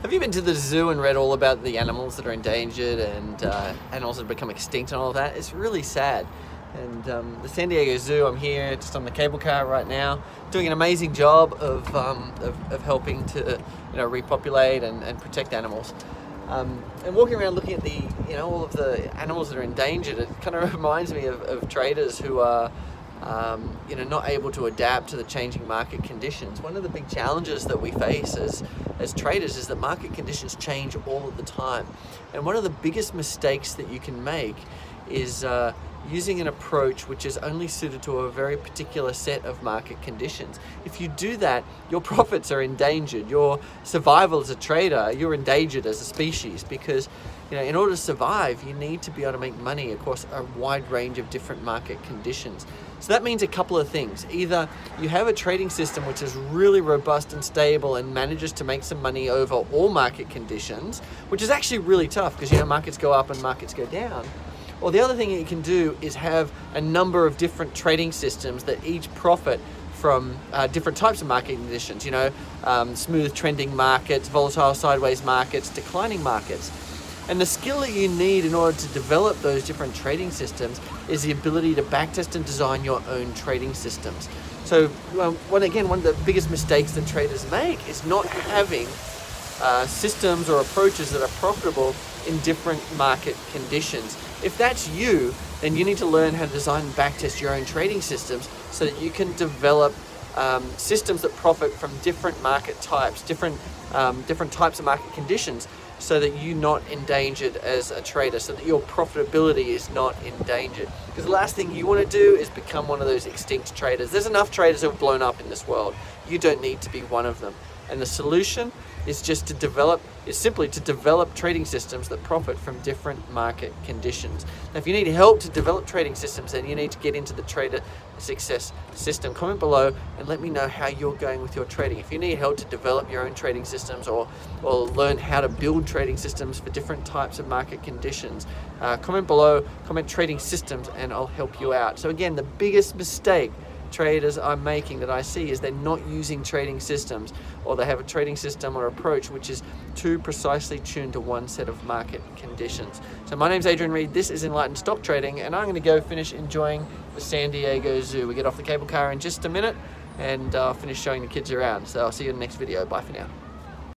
Have you been to the zoo and read all about the animals that are endangered and animals that have become extinct and all of that? It's really sad. And the San Diego Zoo, I'm here just on the cable car right now, doing an amazing job of helping to repopulate and protect animals. And walking around looking at the all of the animals that are endangered, it kind of reminds me of traders who are not able to adapt to the changing market conditions. One of the big challenges that we face as traders is that market conditions change all of the time. And one of the biggest mistakes that you can make is using an approach which is only suited to a very particular set of market conditions. If you do that, your profits are endangered. Your survival as a trader, you're endangered as a species, because in order to survive, you need to be able to make money across a wide range of different market conditions. So that means a couple of things. Either you have a trading system which is really robust and stable and manages to make some money over all market conditions, which is actually really tough because markets go up and markets go down. Or the other thing that you can do is have a number of different trading systems that each profit from different types of market conditions, smooth trending markets, volatile sideways markets, declining markets. And the skill that you need in order to develop those different trading systems is the ability to backtest and design your own trading systems. So one of the biggest mistakes that traders make is not having systems or approaches that are profitable in different market conditions. If that's you, then you need to learn how to design and backtest your own trading systems so that you can develop systems that profit from different market types, different types of market conditions, so that you're not endangered as a trader, so that your profitability is not endangered. Because the last thing you want to do is become one of those extinct traders. There's enough traders who have blown up in this world. You don't need to be one of them. And the solution is simply to develop trading systems that profit from different market conditions. Now, if you need help to develop trading systems, then you need to get into the Trader Success System. Comment below and let me know how you're going with your trading. If you need help to develop your own trading systems or learn how to build trading systems for different types of market conditions, comment below, comment trading systems, and I'll help you out. So again, the biggest mistake traders are making that I see is they're not using trading systems, or they have a trading system or approach which is too precisely tuned to one set of market conditions. So my name's Adrian Reed, this is Enlightened Stock Trading, and I'm going to go finish enjoying the San Diego Zoo. We get off the cable car in just a minute and I'll finish showing the kids around. So I'll see you in the next video. Bye for now.